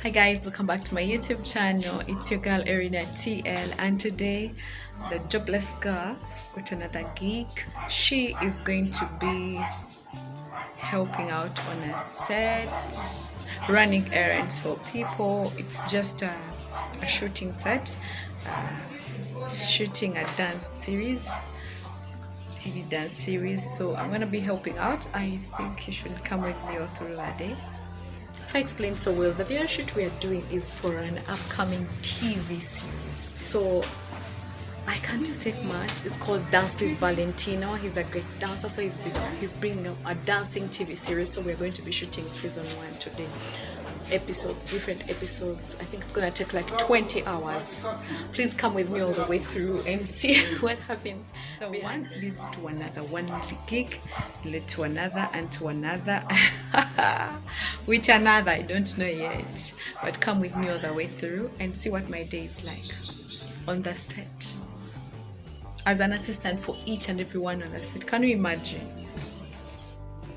Hi guys, welcome back to my YouTube channel. It's your girl Erina TL, and today the jobless girl got another gig. She is going to be helping out on a set, running errands for people. It's just a shooting set, shooting a dance series, TV dance series. So I'm gonna be helping out. I think you should come with me all through that day. If I explained so well, the video shoot we are doing is for an upcoming TV series. So I can't take much. It's called Dance with Valentino. He's a great dancer, so he's bringing up a dancing TV series. So we're going to be shooting season 1 today. Different episodes. I think it's gonna take like 20 hours. Please come with me all the way through and see what happens. So one leads to another, one gig led to another and to another. Which another, I don't know yet, but come with me all the way through and see what my day is like on the set as an assistant for each and every one on the set. Can you imagine?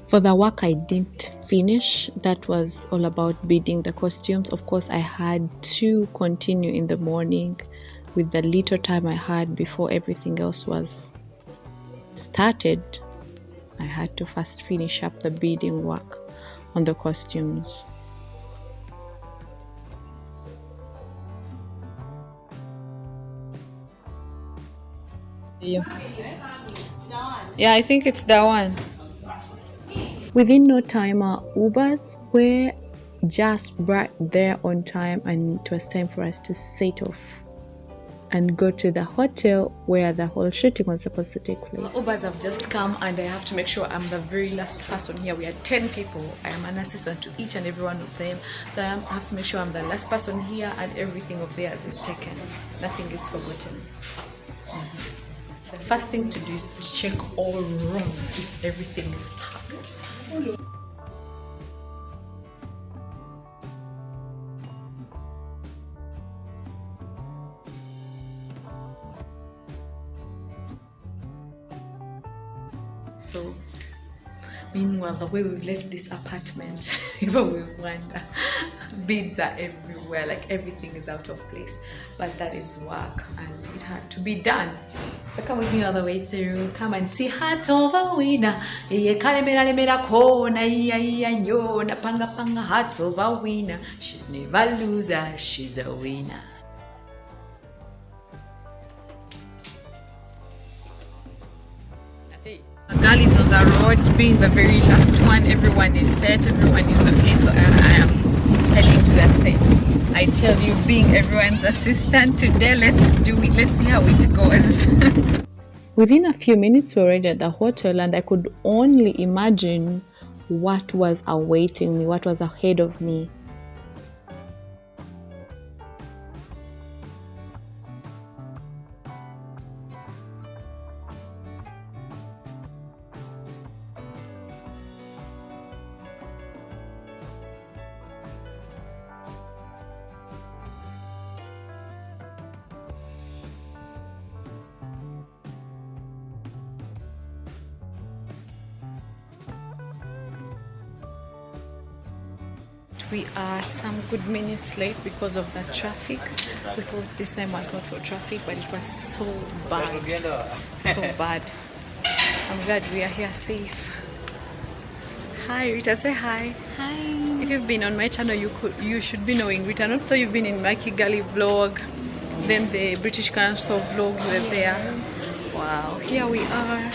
For the work I didn't finish, that was all about bidding the costumes. Of course, I had to continue in the morning with the little time I had before everything else was started. I had to first finish up the bidding work on the costumes. Yeah, I think it's that one. Within no time, our Ubers were just right there on time, and it was time for us to set off and go to the hotel where the whole shooting was supposed to take place. Ubers have just come and I have to make sure I'm the very last person here. We are 10 people. I am an assistant to each and every one of them. So I have to make sure I'm the last person here and everything of theirs is taken. Nothing is forgotten. The first thing to do is to check all rooms if everything is packed. So, meanwhile, the way we've left this apartment, even we wonder, beads are everywhere, like everything is out of place. But that is work, and it had to be done. So come with me all the way through. Come and see heart over winner. Kalemera kona nyona panga heart over winner. She's never loser, she's a winner. Girl is on the road, being the very last one. Everyone is set, everyone is okay, so I am heading to that set. I tell you, being everyone's assistant today, let's do it, let's see how it goes. Within a few minutes we were already at the hotel, and I could only imagine what was awaiting me, what was ahead of me. We are some good minutes late because of the traffic. We thought this time was not for traffic, but it was so bad. So bad. I'm glad we are here safe. Hi Rita, say hi. Hi. If you've been on my channel, you should be knowing Rita. Not so you've been in my Kigali vlog, then the British Council vlog were there. Wow, here we are.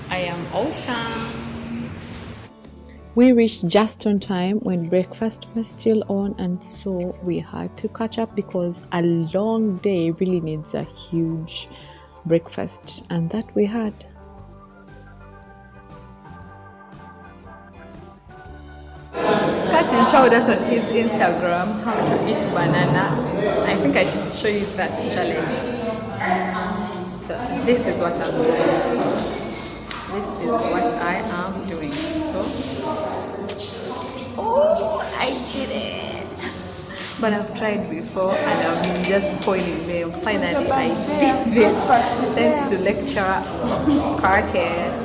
I am awesome. We reached just on time when breakfast was still on, and so we had to catch up because a long day really needs a huge breakfast, and that we had. Katin showed us on his Instagram how to eat banana. I think I should show you that challenge. So this is what I'm doing. This is what I am doing. So, oh, I did it. but I've tried before and I've been just spoiling them. Finally, I did this thanks to lecturer Curtis.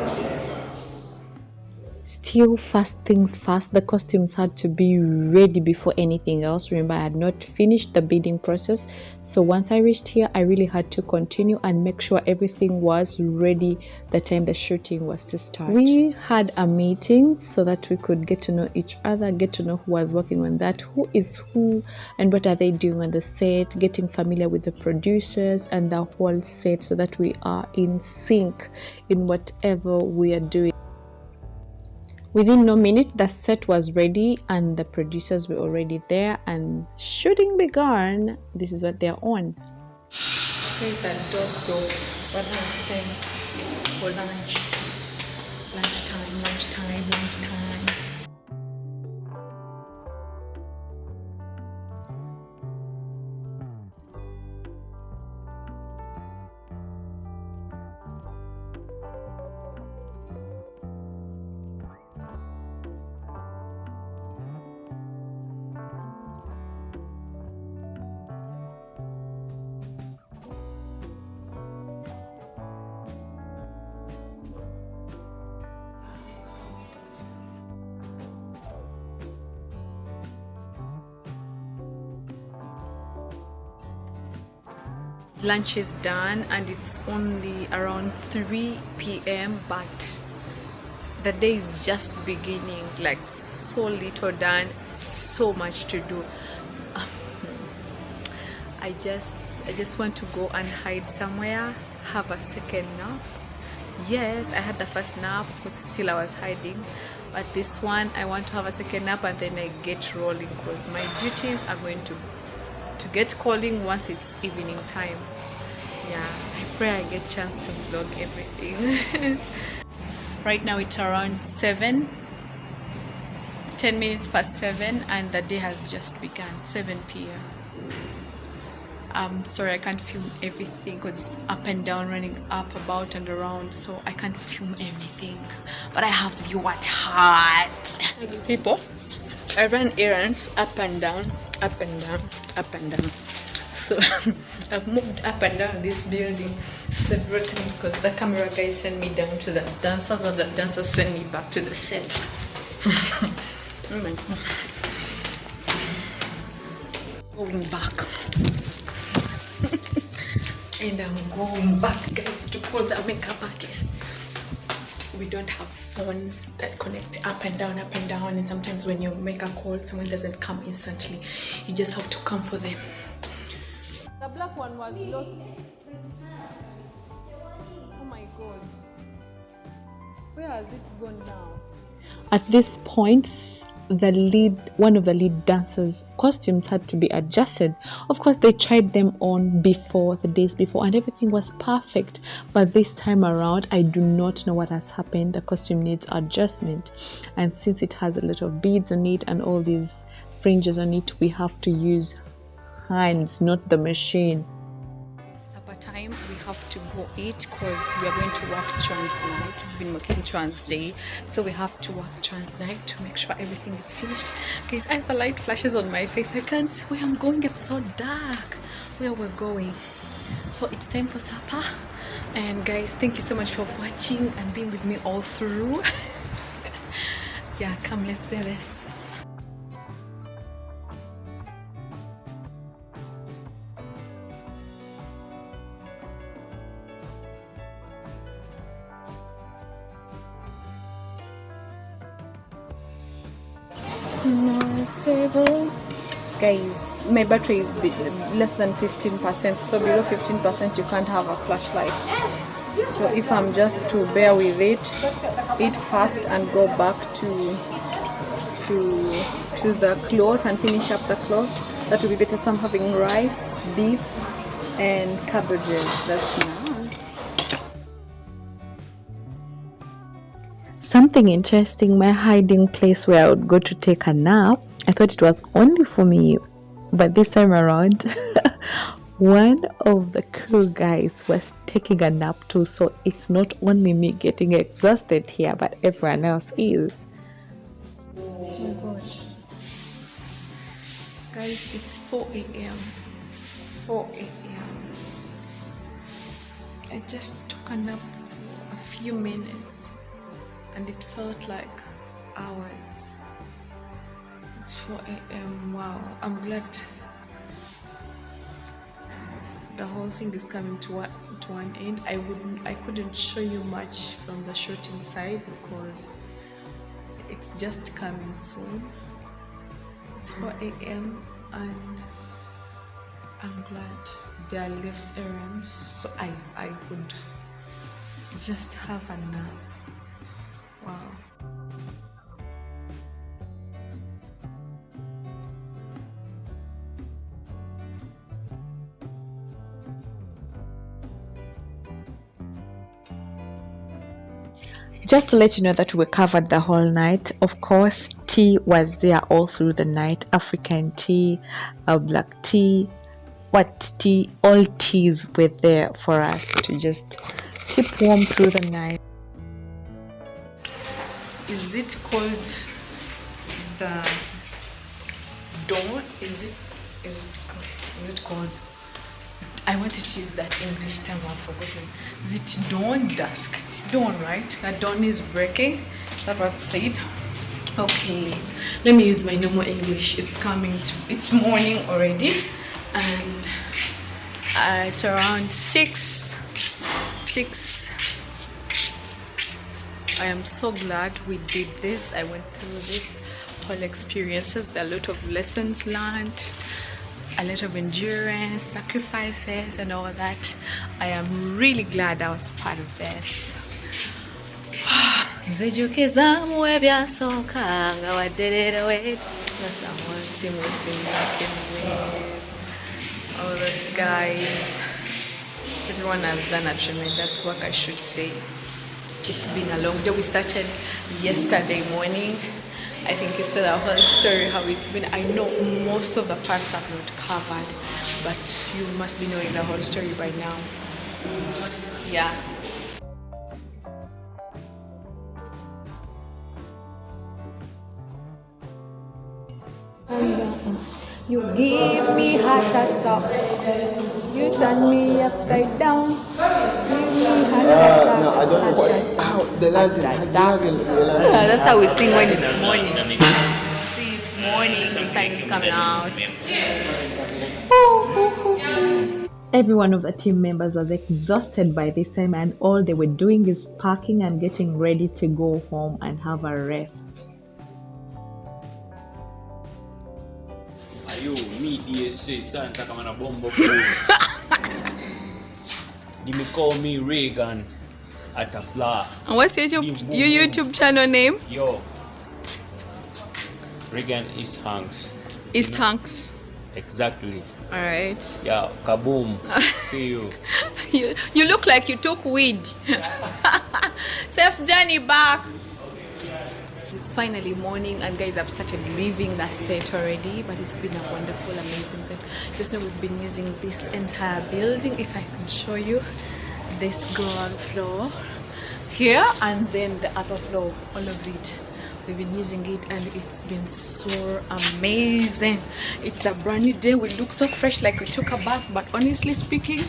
Still, first things first, the costumes had to be ready before anything else. Remember, I had not finished the bidding process, so once I reached here, I really had to continue and make sure everything was ready the time the shooting was to start. We had a meeting so that we could get to know each other, get to know who was working on that, who is who, and what are they doing on the set, getting familiar with the producers and the whole set so that we are in sync in whatever we are doing. Within no minute, the set was ready and the producers were already there and shooting began. This is what they're on. Here's that door's door, but now it's time for lunch. Lunchtime. Lunch is done and it's only around 3 p.m. but the day is just beginning. Like, so little done, so much to do. I just want to go and hide somewhere, have a second nap. Yes, I had the first nap, of course still I was hiding, but this one I want to have a second nap and then I get rolling because my duties are going to get calling once it's evening time. Yeah, I pray I get chance to vlog everything. Right now it's around 10 minutes past 7 and the day has just begun. 7 p.m. Sorry I can't film everything because it's up and down, running up, about and around, so I can't film everything, but I have you at heart. People, I run errands up and down, so I've moved up and down this building several times because the camera guys send me down to the dancers and the dancers send me back to the set. Oh my God. Going back. And I'm going back, guys, to call the makeup artist. We don't have phones that connect up and down, and sometimes when you make a call, someone doesn't come instantly. You just have to come for them. The black one was lost. Oh my God. Where has it gone now? At this point, one of the lead dancers' costumes had to be adjusted. Of course, they tried them on the days before, and everything was perfect. But this time around, I do not know what has happened. The costume needs adjustment, and since it has a lot of beads on it and all these fringes on it, we have to use hands, not the machine. Supper time, we have to go eat because we are going to work trans night. We've been working trans day, so we have to work trans night to make sure everything is finished. Guys, as the light flashes on my face, I can't see where I'm going. It's so dark where we're going, so it's time for supper. And guys, thank you so much for watching and being with me all through. Yeah, come, let's do this. Guys, my battery is less than 15%, so below 15% you can't have a flashlight. So if I'm just to bear with it, eat fast and go back to the cloth and finish up the cloth, that will be better. So I'm having rice, beef and cabbages. That's nice. Something interesting, my hiding place where I would go to take a nap, I thought it was only for me, but this time around one of the crew guys was taking a nap too, so it's not only me getting exhausted here, but everyone else is. Oh my God. Guys, it's 4 a.m. 4 a.m. I just took a nap for a few minutes and it felt like hours. It's 4 a.m. Wow, I'm glad the whole thing is coming to an end. I couldn't show you much from the shooting side because it's just coming soon. It's 4 a.m. and I'm glad there are less errands, so I could just have a nap. Wow. Just to let you know that we covered the whole night. Of course, tea was there all through the night. African tea, black tea, what tea, all teas were there for us to just keep warm through the night. Is it called the dawn? Is it called? I wanted to use that English term, I've forgotten. Is it dawn, dusk? It's dawn, right? That dawn is breaking. That's what it said. Okay, let me use my normal English. It's morning already, and it's around 6. I am so glad we did this. I went through this whole experiences. There are a lot of lessons learned, a lot of endurance, sacrifices, and all that. I am really glad I was part of this. That's the one team we've been working with. All those guys. Everyone has done a tremendous work, I should say. It's been a long day. We started yesterday morning. I think you saw the whole story, how it's been. I know most of the parts I've not covered, but you must be knowing the whole story by now. Yeah. You give me heart attack. You turn me upside down. Give me heart attack. No, I don't know what. Ow, the lantern. That's how we sing when it's morning. See, it's morning, the sun is coming out. Every one of the team members was exhausted by this time, and all they were doing is packing and getting ready to go home and have a rest. Ayo, me DSA, Santa Kamana Bombo. You call me Reagan at a flower. And what's your YouTube channel name? Yo, Reagan East Hanks. East Hanks. Exactly. All right. Yeah, kaboom. See you. You look like you took weed. Safe journey back. It's finally morning, and guys, I've started leaving the set already, but it's been a wonderful, amazing set. Just know we've been using this entire building. If I can show you, this ground floor here, and then the upper floor, all of it. We've been using it, and it's been so amazing. It's a brand new day. We look so fresh, like we took a bath, but honestly speaking,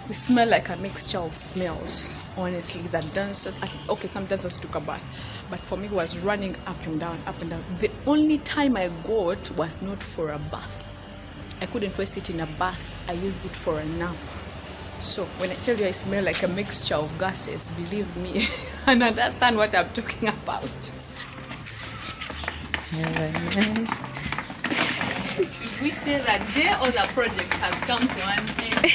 we smell like a mixture of smells. Honestly, the dancers, okay, some dancers took a bath, but for me it was running up and down, up and down. The only time I got was not for a bath. I couldn't waste it in a bath. I used it for a nap. So when I tell you I smell like a mixture of gases, believe me and understand what I'm talking about. We say that day or the project has come to an end.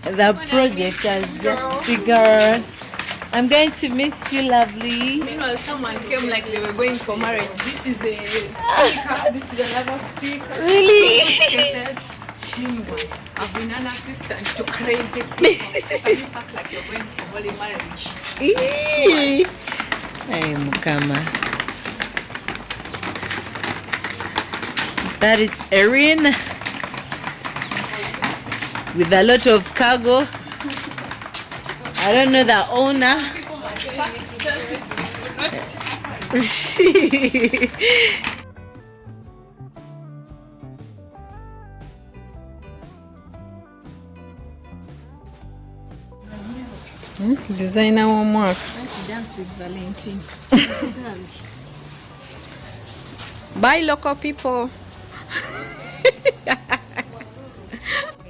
The project has just begun. I'm going to miss you, lovely. Meanwhile, someone came like they were going for marriage. This is a speaker. This is another speaker. Really? Suitcases. Meanwhile, I've been an assistant to crazy people. And you act like you're going for holy marriage. Hey, Mukama. That is Erin with a lot of cargo. I don't know the owner. Designer homework. Dance with Valentino. Bye, local people.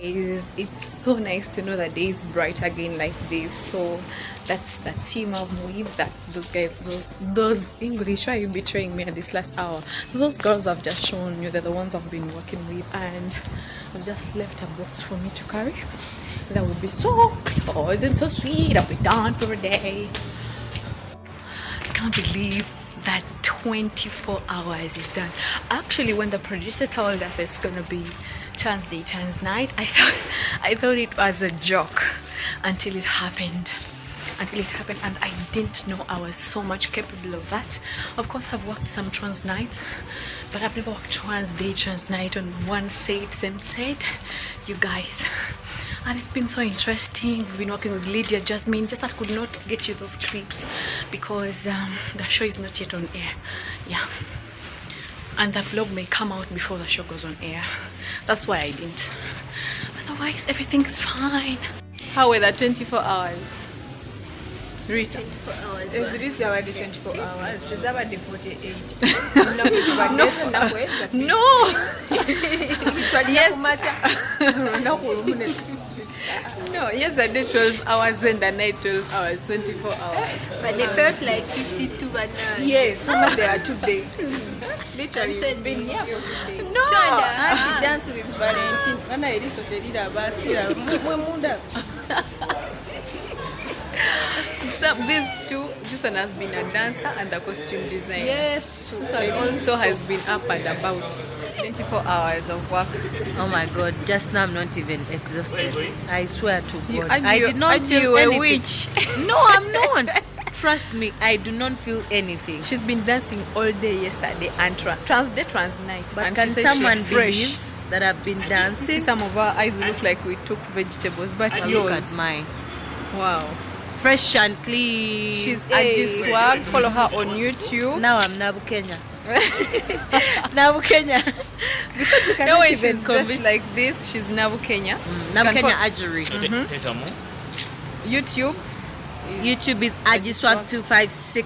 It's so nice to know that day is bright again like this. So that's the team I'm with. That those guys, those English, why are you betraying me at this last hour? So those girls I've just shown you, they're the ones I've been working with, and I've just left a box for me to carry. That would be so close and so sweet. I'll be done for a day. I can't believe that 24 hours is done. Actually, when the producer told us it's gonna be chance day, chance night, I thought it was a joke until it happened. And I didn't know I was so much capable of that. Of course, I've worked some trans nights, but I've never worked trans day, trans night on one set, same set, you guys. And it's been so interesting. We've been working with Lydia, Jasmine. Just that I could not get you those clips because the show is not yet on air. Yeah. And the vlog may come out before the show goes on air. That's why I didn't. Otherwise, everything is fine. How were the 24 hours? Rita? 24 hours. Is it already 24 hours? Is that already 48? No. Yes. No, yes, I did 12 hours, then the night 12 hours, 24 hours. But they felt like 52 bananas. Yes, remember there are 2 days. Literally, been here for 2 days. No! I dance with Valentine. When I did So these two, this one has been a dancer and a costume designer. Yes. This one also has been up and about 24 hours of work. Oh my God! Just now I'm not even exhausted. I swear to God, And I did not feel a anything. witch. No, I'm not. Trust me, I do not feel anything. She's been dancing all day yesterday and trans day, trans night. But and can she says someone she's fresh. believe that I've been See, dancing? some of our eyes look like we took vegetables, but Look yours, at mine, wow. fresh and clean. She's Aji Swag. Follow her on YouTube. Now I'm Nabu Kenya. Nabu Kenya. Because you No cannot way, even she's convince. dressed like this. She's Nabu Kenya. Nabu You can Kenya follow- Ajuri. YouTube, YouTube is Ajiswag256.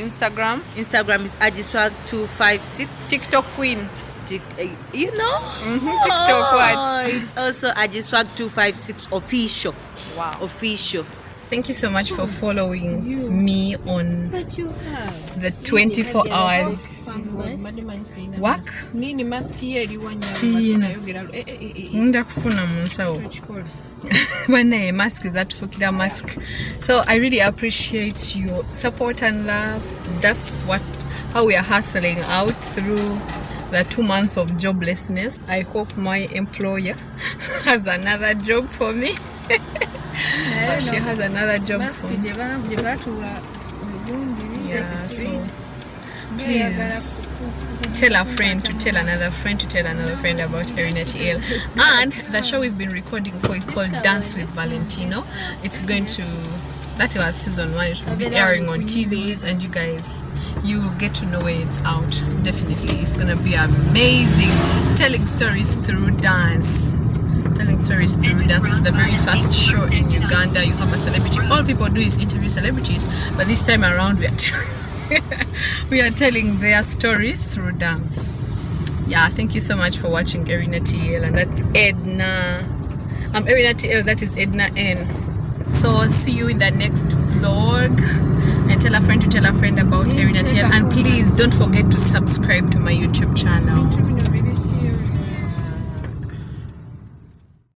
Instagram, Instagram is Ajiswag256. TikTok Queen. You know? TikTok what? It's also Ajiswag256 official. Wow. Official. Thank you so much for following me on the 24 hours work. Ngunda kufuna mu nsawo. Bane mask zatufukira mask. So I really appreciate your support and love. That's how we are hustling out through the 2 months of joblessness. I hope my employer has another job for me. She has another job for me. Yeah, so please tell a friend to tell another friend to tell another friend about Arena TL. And the show we've been recording for is called Dance with Valentino. It's going to, that was season 1. It will be airing on TVs, and you guys, you will get to know when it's out. Definitely, it's gonna be amazing. Telling stories through dance. Telling stories through dance is the very first show in Uganda. You have a celebrity. All people do is interview celebrities, but this time around we are telling their stories through dance. Yeah, thank you so much for watching Arena TL, and that's Edna. I'm Arena TL, that is Edna N. So see you in the next vlog, and tell a friend to tell a friend about Arena TL, and please don't forget to subscribe to my YouTube channel.